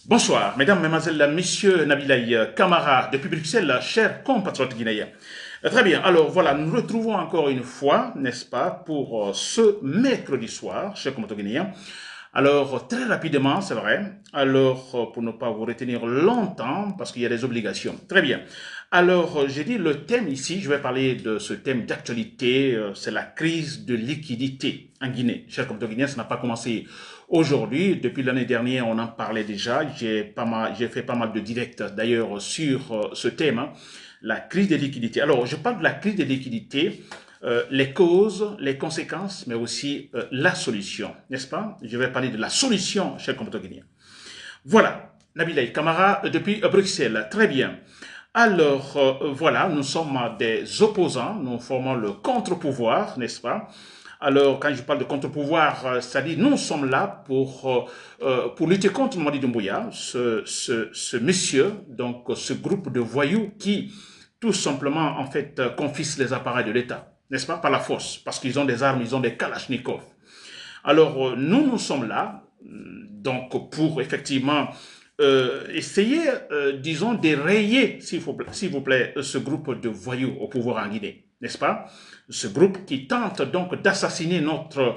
Bonsoir, mesdames, mesdemoiselles, messieurs, Nabilaï Camara, depuis Bruxelles, chers compatriotes guinéens. Très bien, alors voilà, nous nous retrouvons encore une fois, n'est-ce pas, pour ce mercredi soir, chers compatriotes guinéens. Alors, très rapidement, c'est vrai, alors pour ne pas vous retenir longtemps, parce qu'il y a des obligations. Très bien. Alors, j'ai dit le thème ici, je vais parler de ce thème d'actualité, c'est la crise de liquidité en Guinée. Chers compatriotes guinéens, ça n'a pas commencé aujourd'hui. Depuis l'année dernière, on en parlait déjà. J'ai fait pas mal de directs d'ailleurs sur ce thème, hein, la crise des liquidités. Alors, je parle de la crise des liquidités, les causes, les conséquences, mais aussi la solution, n'est-ce pas? Je vais parler de la solution, chers compatriotes guinéens. Voilà, Nabilaï Camara depuis Bruxelles. Très bien. Alors, voilà, nous sommes des opposants, nous formons le contre-pouvoir, n'est-ce pas? Alors, quand je parle de contre-pouvoir, c'est-à-dire nous sommes là pour lutter contre Mamadi Doumbouya, ce monsieur, donc ce groupe de voyous qui, tout simplement, en fait, confisque les appareils de l'État, n'est-ce pas, par la force, parce qu'ils ont des armes, ils ont des kalachnikovs. Alors, nous sommes là, donc, pour effectivement essayer, disons, d'érayer, s'il vous plaît, ce groupe de voyous au pouvoir en Guinée, n'est-ce pas? Ce groupe qui tente donc d'assassiner notre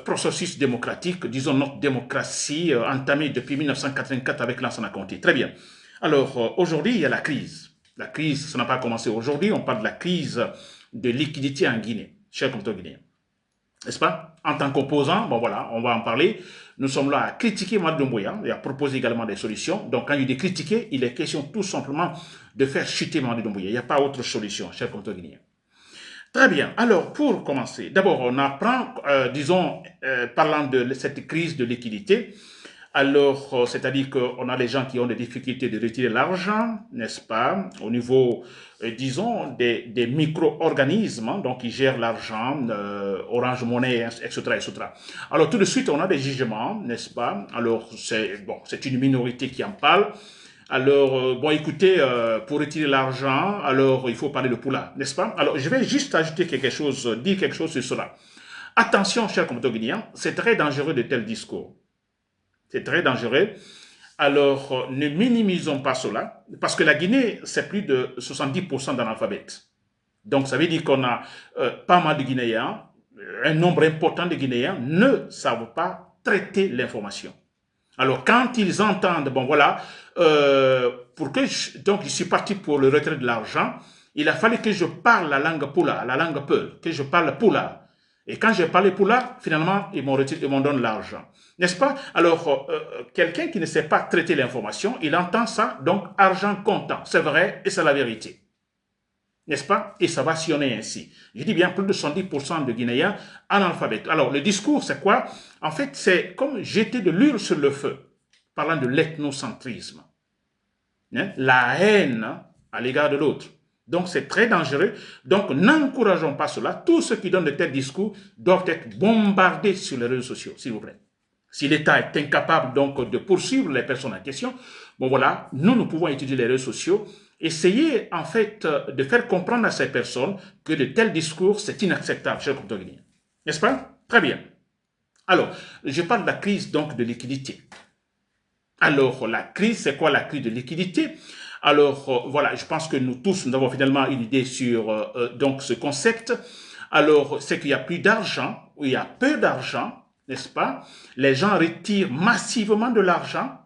processus démocratique, disons notre démocratie entamée depuis 1984 avec Lansana Conté. Très bien. Alors, aujourd'hui, il y a la crise. La crise, ça n'a pas commencé aujourd'hui, on parle de la crise de liquidité en Guinée, chers compatriotes guinéens. N'est-ce pas? En tant qu'opposant, bon voilà, on va en parler. Nous sommes là à critiquer Mme Doumbouya et à proposer également des solutions. Donc, quand il dit critiquer, il est question tout simplement de faire chuter Mme Doumbouya. Il n'y a pas autre solution, chers compatriotes guinéens. Très bien. Alors, pour commencer, d'abord, on apprend, disons, parlant de cette crise de liquidité, alors, c'est-à-dire qu'on a des gens qui ont des difficultés de retirer l'argent, n'est-ce pas, au niveau, disons, des micro-organismes, hein, donc qui gèrent l'argent, Orange Money, etc., etc. Alors, tout de suite, on a des jugements, n'est-ce pas? Alors, c'est bon, c'est une minorité qui en parle. Alors, bon, écoutez, pour retirer l'argent, alors il faut parler de Poula, n'est-ce pas? Alors, je vais juste ajouter quelque chose, dire quelque chose sur cela. Attention, chers compatriotes guinéens, c'est très dangereux de tels discours. C'est très dangereux. Alors, ne minimisons pas cela, parce que la Guinée, c'est plus de 70% d'analphabètes. Donc, ça veut dire qu'on a pas mal de Guinéens, un nombre important de Guinéens ne savent pas traiter l'information. Alors, quand ils entendent, bon voilà, donc je suis parti pour le retrait de l'argent, il a fallu que je parle la langue Poula, la langue Peul, que je parle Poula. Et quand j'ai parlé Poula, finalement, ils m'ont donné l'argent. N'est-ce pas? Alors, quelqu'un qui ne sait pas traiter l'information, il entend ça, donc argent comptant. C'est vrai et c'est la vérité. N'est-ce pas? Et ça va sillonner ainsi. Je dis bien plus de 70% de Guinéens analphabètes. Alors, le discours, c'est quoi? En fait, c'est comme jeter de l'huile sur le feu, parlant de l'ethnocentrisme. Hein? La haine à l'égard de l'autre. Donc, c'est très dangereux. Donc, n'encourageons pas cela. Tous ceux qui donnent de tels discours doivent être bombardés sur les réseaux sociaux, s'il vous plaît. Si l'État est incapable donc de poursuivre les personnes en question, bon voilà, nous pouvons étudier les réseaux sociaux, essayer en fait de faire comprendre à ces personnes que de tels discours, c'est inacceptable, cher compatriotes guinéens. N'est-ce pas? Très bien. Alors, je parle de la crise donc de liquidité. Alors, la crise, c'est quoi la crise de liquidité? Alors, voilà, je pense que nous tous, nous avons finalement une idée sur donc ce concept. Alors, c'est qu'il n'y a plus d'argent, ou il y a peu d'argent, n'est-ce pas? Les gens retirent massivement de l'argent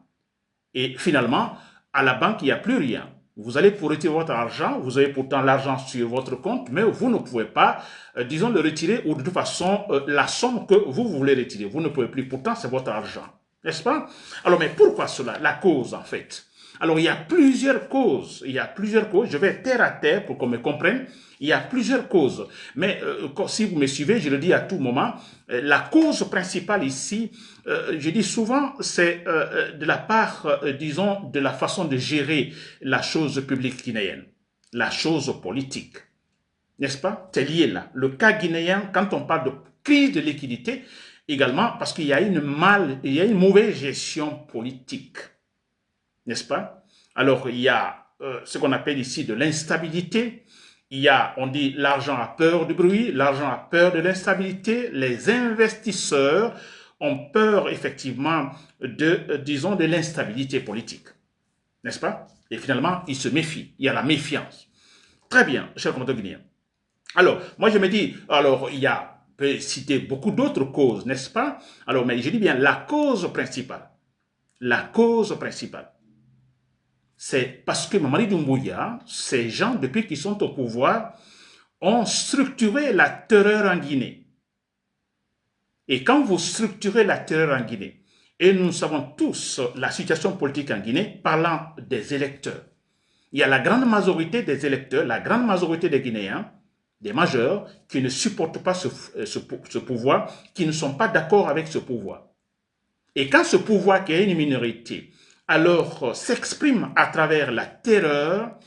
et finalement, à la banque, il n'y a plus rien. Vous allez pour retirer votre argent, vous avez pourtant l'argent sur votre compte, mais vous ne pouvez pas, disons, le retirer ou de toute façon, la somme que vous voulez retirer. Vous ne pouvez plus, pourtant, c'est votre argent. N'est-ce pas? Alors, mais pourquoi cela? La cause, en fait. Alors, il y a plusieurs causes. Il y a plusieurs causes. Je vais terre à terre pour qu'on me comprenne. Il y a plusieurs causes. Mais si vous me suivez, je le dis à tout moment, la cause principale ici, je dis souvent, c'est de la part, disons, de la façon de gérer la chose publique guinéenne, la chose politique. N'est-ce pas? C'est lié là. Le cas guinéen, quand on parle de crise de liquidité, également parce qu'il y a il y a une mauvaise gestion politique. N'est-ce pas? Alors, il y a ce qu'on appelle ici de l'instabilité. Il y a, on dit, l'argent a peur du bruit, l'argent a peur de l'instabilité. Les investisseurs ont peur effectivement de, disons, de l'instabilité politique. N'est-ce pas? Et finalement, ils se méfient. Il y a la méfiance. Très bien, chers compatriotes guinéens. Alors, moi je me dis, alors il y a, on peut citer beaucoup d'autres causes, n'est-ce pas? Alors, mais je dis bien la cause principale, c'est parce que Mamadi Doumbouya, ces gens, depuis qu'ils sont au pouvoir, ont structuré la terreur en Guinée. Et quand vous structurez la terreur en Guinée, et nous savons tous la situation politique en Guinée, parlant des électeurs, il y a la grande majorité des électeurs, la grande majorité des Guinéens, des majeurs, qui ne supportent pas ce pouvoir, qui ne sont pas d'accord avec ce pouvoir. Et quand ce pouvoir qui est une minorité, alors s'exprime à travers la terreur,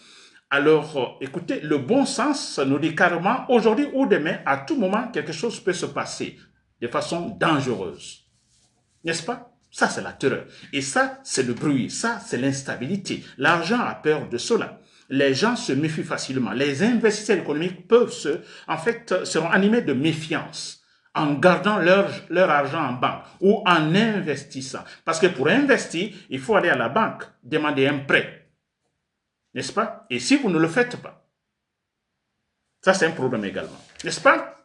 alors écoutez, le bon sens nous dit carrément, aujourd'hui ou demain, à tout moment, quelque chose peut se passer de façon dangereuse. N'est-ce pas? Ça, c'est la terreur. Et ça, c'est le bruit. Ça, c'est l'instabilité. L'argent a peur de cela. Les gens se méfient facilement. Les investisseurs économiques seront animés de méfiance en gardant leur argent en banque ou en investissant. Parce que pour investir, il faut aller à la banque, demander un prêt. N'est-ce pas? Et si vous ne le faites pas, ça, c'est un problème également. N'est-ce pas?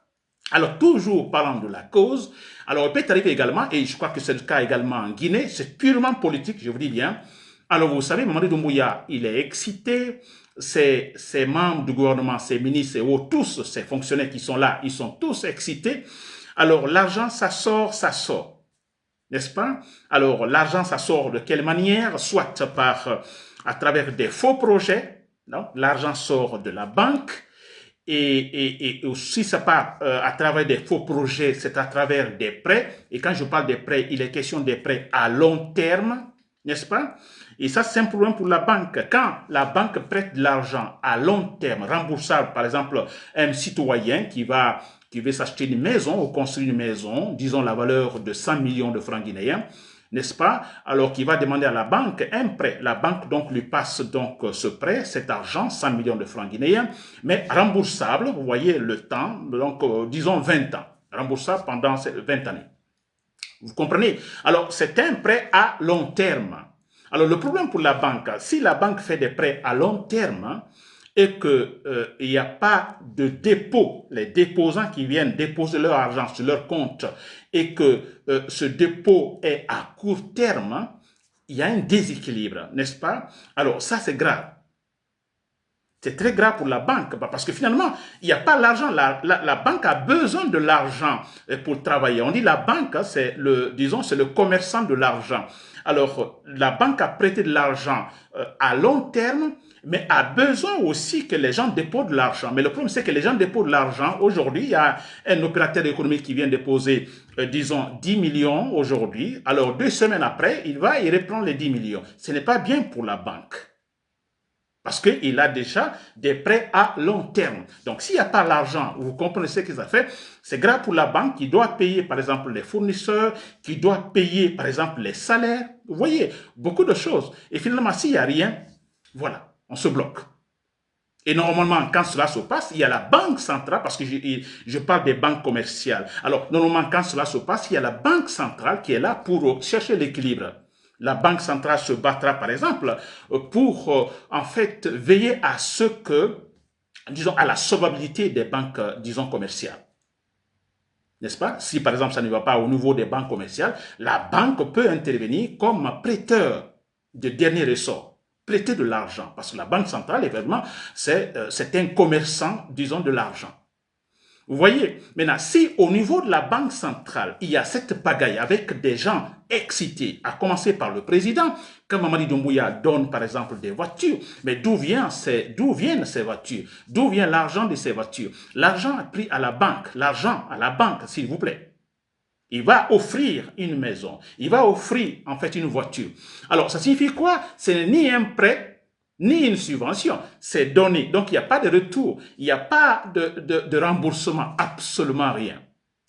Alors, toujours parlant de la cause, alors il peut arriver également, et je crois que c'est le cas également en Guinée, c'est purement politique, je vous dis bien. Alors, vous savez, Mamadi Doumbouya, il est excité, ses membres du gouvernement, ses ministres et autres, tous ces fonctionnaires qui sont là, ils sont tous excités. Alors, l'argent, ça sort. N'est-ce pas? Alors, l'argent, ça sort de quelle manière? Soit à travers des faux projets, non? L'argent sort de la banque, et aussi ça part à travers des faux projets, c'est à travers des prêts. Et quand je parle des prêts, il est question des prêts à long terme, n'est-ce pas? Et ça, c'est un problème pour la banque. Quand la banque prête de l'argent à long terme, remboursable, par exemple, un citoyen qui veut s'acheter une maison ou construire une maison, disons la valeur de 100 millions de francs guinéens, n'est-ce pas? Alors qu'il va demander à la banque un prêt. La banque donc lui passe donc ce prêt, cet argent, 100 millions de francs guinéens, mais remboursable, vous voyez le temps, donc disons 20 ans, remboursable pendant 20 années. Vous comprenez? Alors c'est un prêt à long terme. Alors le problème pour la banque, si la banque fait des prêts à long terme, et qu'il n'y a pas de dépôt, les déposants qui viennent déposer leur argent sur leur compte et que ce dépôt est à court terme, il y a un déséquilibre, n'est-ce pas? Alors ça c'est grave. C'est très grave pour la banque parce que finalement, il n'y a pas l'argent. La banque a besoin de l'argent pour travailler. On dit la banque, c'est le commerçant de l'argent. Alors, la banque a prêté de l'argent à long terme, mais a besoin aussi que les gens déposent de l'argent. Mais le problème, c'est que les gens déposent de l'argent. Aujourd'hui, il y a un opérateur économique qui vient déposer, disons, 10 millions aujourd'hui. Alors, 2 semaines après, il reprend les 10 millions. Ce n'est pas bien pour la banque. Parce qu'il a déjà des prêts à long terme. Donc, s'il n'y a pas l'argent, vous comprenez ce que ça fait, c'est grave pour la banque qui doit payer, par exemple, les fournisseurs, qui doit payer, par exemple, les salaires. Vous voyez, beaucoup de choses. Et finalement, s'il n'y a rien, voilà, on se bloque. Et normalement, quand cela se passe, il y a la banque centrale, parce que je parle des banques commerciales. Alors, normalement, quand cela se passe, il y a la banque centrale qui est là pour chercher l'équilibre. La banque centrale se battra, par exemple, pour, en fait, veiller à ce que, disons, à la solvabilité des banques, disons, commerciales. N'est-ce pas? Si, par exemple, ça ne va pas au niveau des banques commerciales, la banque peut intervenir comme prêteur de dernier ressort, prêter de l'argent, parce que la banque centrale, évidemment, c'est un commerçant, disons, de l'argent. Vous voyez, maintenant, si au niveau de la banque centrale, il y a cette pagaille avec des gens excités, à commencer par le président, quand Mamadi Doumbouya donne par exemple des voitures, mais d'où viennent ces voitures? D'où vient l'argent de ces voitures? L'argent est pris à la banque, l'argent à la banque, s'il vous plaît. Il va offrir une maison, il va offrir en fait une voiture. Alors, ça signifie quoi? Ce n'est ni un prêt, ni une subvention, c'est donné. Donc, il n'y a pas de retour, il n'y a pas de remboursement, absolument rien.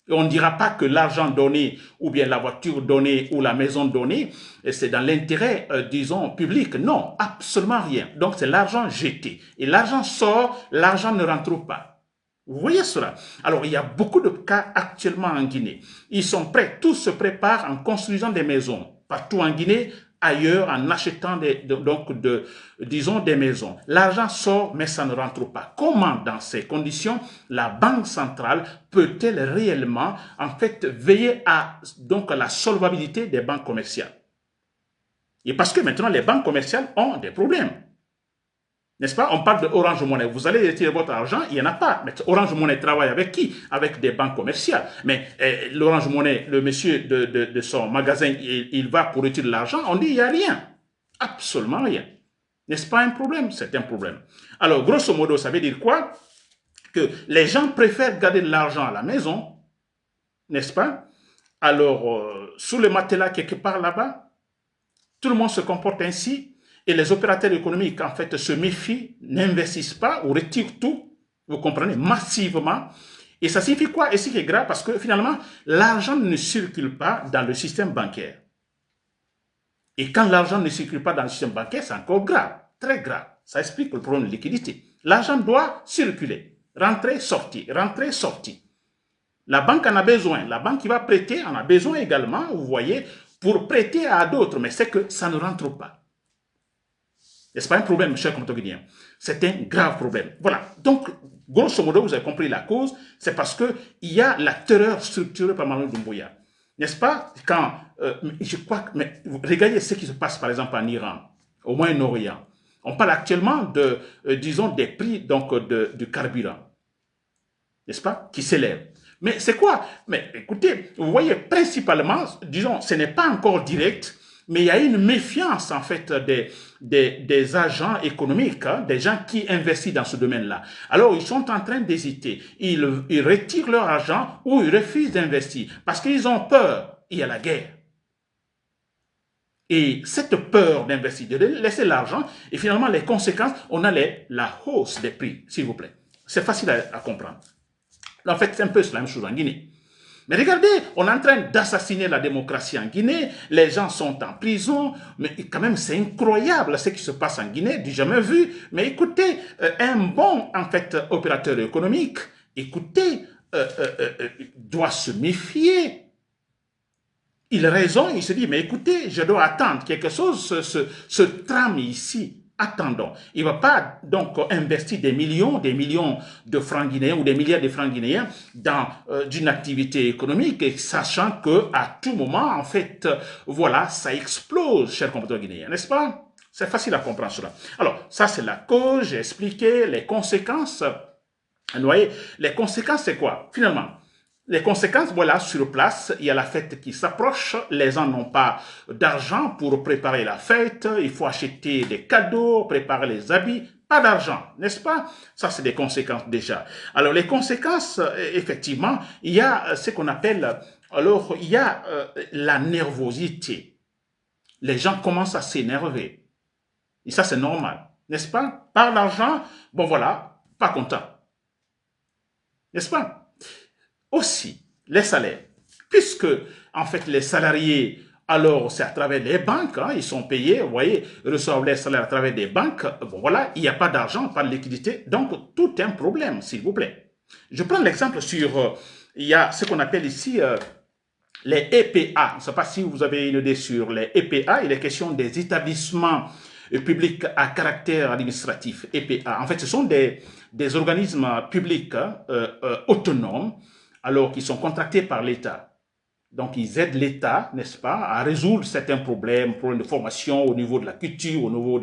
Et on ne dira pas que l'argent donné, ou bien la voiture donnée, ou la maison donnée, c'est dans l'intérêt, disons, public. Non, absolument rien. Donc, c'est l'argent jeté. Et l'argent sort, l'argent ne rentre pas. Vous voyez cela? Alors, il y a beaucoup de cas actuellement en Guinée. Ils sont prêts, tous se préparent en construisant des maisons. Partout en Guinée, ailleurs, en achetant disons, des maisons. L'argent sort, mais ça ne rentre pas. Comment, dans ces conditions, la Banque centrale peut-elle réellement, en fait, veiller à la solvabilité des banques commerciales? Et parce que maintenant, les banques commerciales ont des problèmes. N'est-ce pas? On parle de Orange Money. Vous allez retirer votre argent, il n'y en a pas. Mais Orange Money travaille avec qui? Avec des banques commerciales. Mais l'Orange Money, le monsieur de son magasin, il va pour retirer l'argent, on dit il n'y a rien. Absolument rien. N'est-ce pas un problème? C'est un problème. Alors, grosso modo, ça veut dire quoi? Que les gens préfèrent garder de l'argent à la maison, n'est-ce pas? Alors, sous le matelas quelque part là-bas, tout le monde se comporte ainsi. Et les opérateurs économiques, en fait, se méfient, n'investissent pas ou retirent tout, vous comprenez, massivement. Et ça signifie quoi? Et ce qui est grave, parce que finalement, l'argent ne circule pas dans le système bancaire. Et quand l'argent ne circule pas dans le système bancaire, c'est encore grave, très grave. Ça explique le problème de liquidité. L'argent doit circuler, rentrer, sortir, rentrer, sortir. La banque en a besoin, la banque qui va prêter en a besoin également, vous voyez, pour prêter à d'autres, mais c'est que ça ne rentre pas. N'est-ce pas un problème, cher compatriotes? C'est un grave problème. Voilà. Donc, grosso modo, vous avez compris la cause, c'est parce qu'il y a la terreur structurée par Mamadi Doumbouya. N'est-ce pas? Quand, je crois que, mais regardez ce qui se passe par exemple en Iran, au Moyen-Orient. On parle actuellement de, disons, des prix donc, du carburant. N'est-ce pas? Qui s'élèvent. Mais c'est quoi? Mais écoutez, vous voyez, principalement, disons, ce n'est pas encore direct, mais il y a une méfiance, en fait, des agents économiques, hein, des gens qui investissent dans ce domaine-là. Alors, ils sont en train d'hésiter. Ils retirent leur argent ou ils refusent d'investir parce qu'ils ont peur. Il y a la guerre. Et cette peur d'investir, de laisser l'argent, et finalement, les conséquences, on a la hausse des prix, s'il vous plaît. C'est facile à comprendre. En fait, c'est un peu la même chose en Guinée. Mais regardez, on est en train d'assassiner la démocratie en Guinée, les gens sont en prison, mais quand même c'est incroyable ce qui se passe en Guinée, du jamais vu. Mais écoutez, un bon en fait opérateur économique, écoutez, doit se méfier. Il a raison, il se dit, mais écoutez, je dois attendre quelque chose, ce trame ici. Attendons. Il ne va pas donc investir des millions de francs guinéens ou des milliards de francs guinéens dans une activité économique, sachant que à tout moment, en fait, voilà, ça explose, chers compatriotes guinéens, n'est-ce pas? C'est facile à comprendre cela. Alors, ça c'est la cause, j'ai expliqué les conséquences. Vous voyez, les conséquences, c'est quoi? Finalement, les conséquences, voilà, sur place, il y a la fête qui s'approche, les gens n'ont pas d'argent pour préparer la fête, il faut acheter des cadeaux, préparer les habits, pas d'argent, n'est-ce pas? Ça, c'est des conséquences déjà. Alors, les conséquences, effectivement, il y a ce qu'on appelle, alors, il y a la nervosité. Les gens commencent à s'énerver. Et ça, c'est normal, n'est-ce pas? Par l'argent, bon voilà, pas content. N'est-ce pas? Aussi, les salaires, puisque en fait les salariés, alors c'est à travers les banques, hein, ils sont payés, vous voyez, reçoivent les salaires à travers des banques, bon voilà, il n'y a pas d'argent, pas de liquidité, donc tout est un problème, s'il vous plaît. Je prends l'exemple sur, il y a ce qu'on appelle ici les EPA, je ne sais pas si vous avez une idée sur les EPA, il est question des établissements publics à caractère administratif, EPA. En fait, ce sont des organismes publics autonomes, alors qu'ils sont contractés par l'État. Donc, ils aident l'État, n'est-ce pas, à résoudre certains problèmes de formation au niveau de la culture, au niveau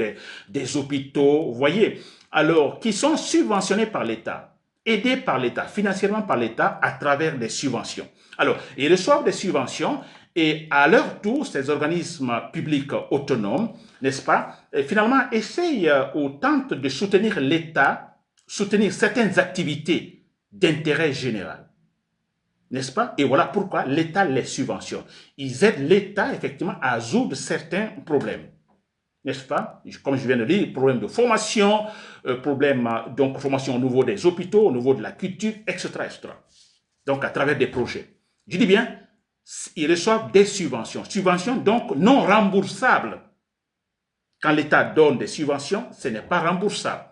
des hôpitaux, vous voyez. Alors, qui sont subventionnés par l'État, aidés par l'État, financièrement par l'État, à travers des subventions. Alors, ils reçoivent des subventions et à leur tour, ces organismes publics autonomes, n'est-ce pas, finalement, essayent ou tentent de soutenir l'État, soutenir certaines activités d'intérêt général. N'est-ce pas? Et voilà pourquoi l'État les subventionne. Ils aident l'État, effectivement, à résoudre certains problèmes. N'est-ce pas? Comme je viens de dire, problèmes de formation, problèmes donc formation au niveau des hôpitaux, au niveau de la culture, etc., etc. Donc, à travers des projets. Je dis bien, ils reçoivent des subventions. Subventions, donc, non remboursables. Quand l'État donne des subventions, ce n'est pas remboursable.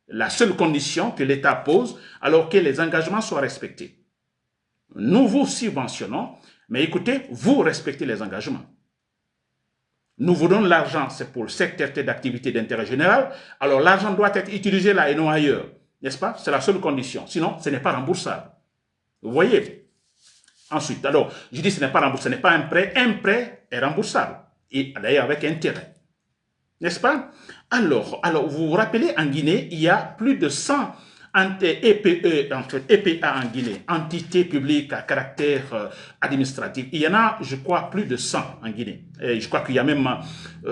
la seule condition que l'État pose, alors que les engagements soient respectés. Nous vous subventionnons, mais écoutez, vous respectez les engagements. Nous vous donnons l'argent, c'est pour le secteur d'activité d'intérêt général, alors l'argent doit être utilisé là et non ailleurs, n'est-ce pas? C'est la seule condition, sinon ce n'est pas remboursable. Vous voyez? Ensuite, alors, je dis ce n'est pas remboursable, ce n'est pas un prêt est remboursable, et d'ailleurs avec intérêt. N'est-ce pas? Alors, vous vous rappelez, en Guinée, il y a plus de 100 EPA en Guinée, entités publiques à caractère administratif. Il y en a, je crois, plus de 100 en Guinée. Et je crois qu'il y a même,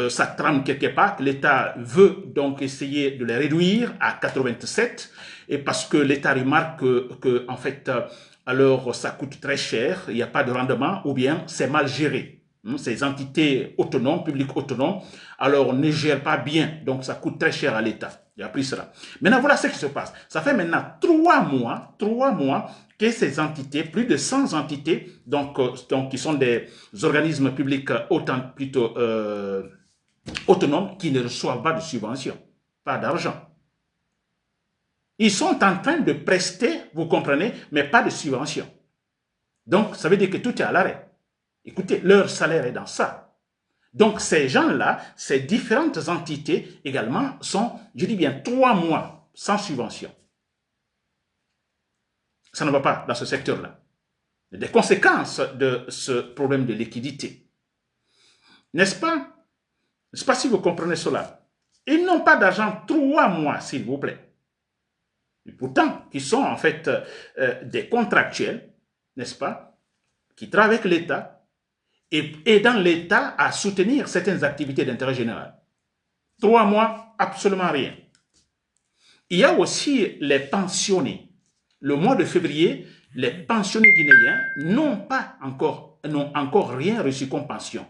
ça trame quelque part, que l'État veut donc essayer de les réduire à 87, et parce que l'État remarque que, en fait, alors ça coûte très cher, il n'y a pas de rendement, ou bien c'est mal géré. Ces entités autonomes, publiques autonomes, alors ne gèrent pas bien, donc ça coûte très cher à l'État. J'ai appris cela. Maintenant, voilà ce qui se passe. Ça fait maintenant 3 mois que ces entités, plus de 100 entités, donc qui sont des organismes publics plutôt autonomes, qui ne reçoivent pas de subventions, pas d'argent. Ils sont en train de prester, vous comprenez, mais pas de subventions. Donc, ça veut dire que tout est à l'arrêt. Écoutez, leur salaire est dans ça. Donc, ces gens-là, ces différentes entités également sont, je dis bien, 3 mois sans subvention. Ça ne va pas dans ce secteur-là. Il y a des conséquences de ce problème de liquidité. N'est-ce pas? Je ne sais pas si vous comprenez cela. Ils n'ont pas d'argent 3 mois, s'il vous plaît. Et pourtant, ils sont en fait des contractuels, n'est-ce pas, qui travaillent avec l'État, et aidant l'État à soutenir certaines activités d'intérêt général. 3 mois, absolument rien. Il y a aussi les pensionnés. Le mois de février, les pensionnés guinéens n'ont encore rien reçu comme pension.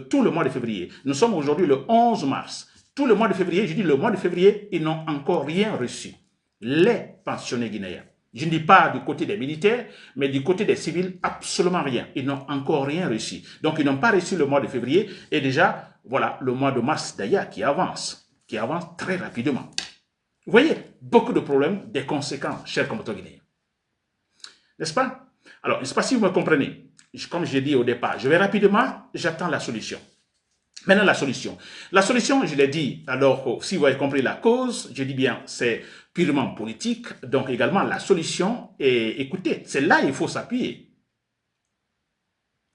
Tout le mois de février. Nous sommes aujourd'hui le 11 mars. Tout le mois de février, je dis le mois de février, ils n'ont encore rien reçu. Les pensionnés guinéens. Je ne dis pas du côté des militaires, mais du côté des civils, absolument rien. Ils n'ont encore rien reçu. Donc, ils n'ont pas reçu le mois de février. Et déjà, voilà, le mois de mars d'ailleurs qui avance très rapidement. Vous voyez, beaucoup de problèmes, des conséquences, chers compatriotes guinéens. N'est-ce pas? Alors, je ne sais pas si vous me comprenez. Comme j'ai dit au départ, je vais rapidement, j'attends la solution. Maintenant, la solution. La solution, je l'ai dit, alors, si vous avez compris la cause, je dis bien, c'est purement politique. Donc, également, la solution est, écoutez, c'est là il faut s'appuyer.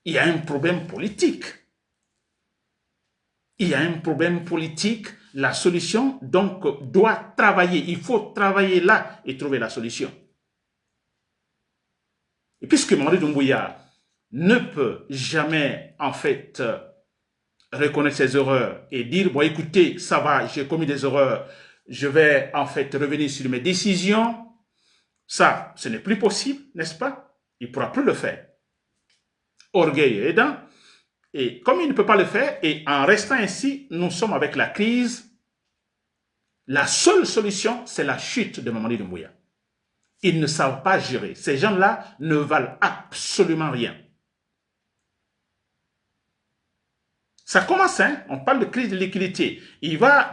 Il y a un problème politique. Il y a un problème politique. La solution, donc, doit travailler. Il faut travailler là et trouver la solution. Et puisque Mamadi Doumbouya ne peut jamais, en fait, reconnaître ses erreurs et dire, bon, écoutez, ça va, j'ai commis des erreurs, je vais, en fait, revenir sur mes décisions. Ça, ce n'est plus possible, n'est-ce pas? Il ne pourra plus le faire. Orgueil aidant. Et comme il ne peut pas le faire, et en restant ainsi, nous sommes avec la crise. La seule solution, c'est la chute de Mamadi Doumbouya. Ils ne savent pas gérer. Ces gens-là ne valent absolument rien. Ça commence, hein? On parle de crise de liquidité.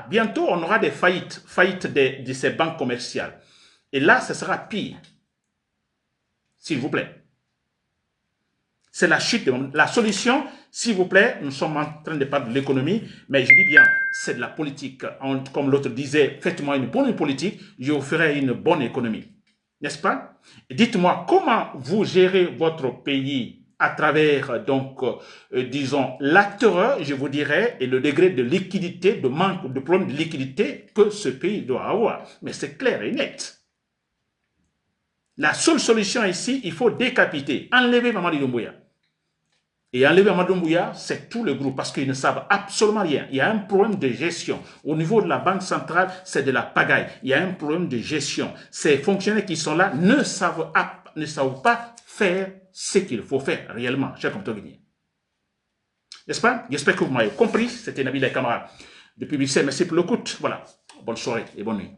Bientôt, on aura des faillites de ces banques commerciales. Et là, ce sera pire. S'il vous plaît. C'est la chute. La solution, s'il vous plaît, nous sommes en train de parler de l'économie, mais je dis bien, c'est de la politique. Comme l'autre disait, faites-moi une bonne politique, je vous ferai une bonne économie. N'est-ce pas? Dites-moi comment vous gérez votre pays à travers, donc, disons, la terreur, je vous dirais, et le degré de liquidité, de manque, de problème de liquidité que ce pays doit avoir. Mais c'est clair et net. La seule solution ici, il faut décapiter, enlever Mamadi Doumbouya. Et enlever Mamadi Doumbouya, c'est tout le groupe, parce qu'ils ne savent absolument rien. Il y a un problème de gestion. Au niveau de la Banque centrale, c'est de la pagaille. Il y a un problème de gestion. Ces fonctionnaires qui sont là ne savent pas faire ce qu'il faut faire réellement, chers compatriotes guinéens. N'est-ce pas? J'espère que vous m'avez compris. C'était Nabil et camarades depuis Bruxelles. Merci pour l'écoute. Voilà. Bonne soirée et bonne nuit.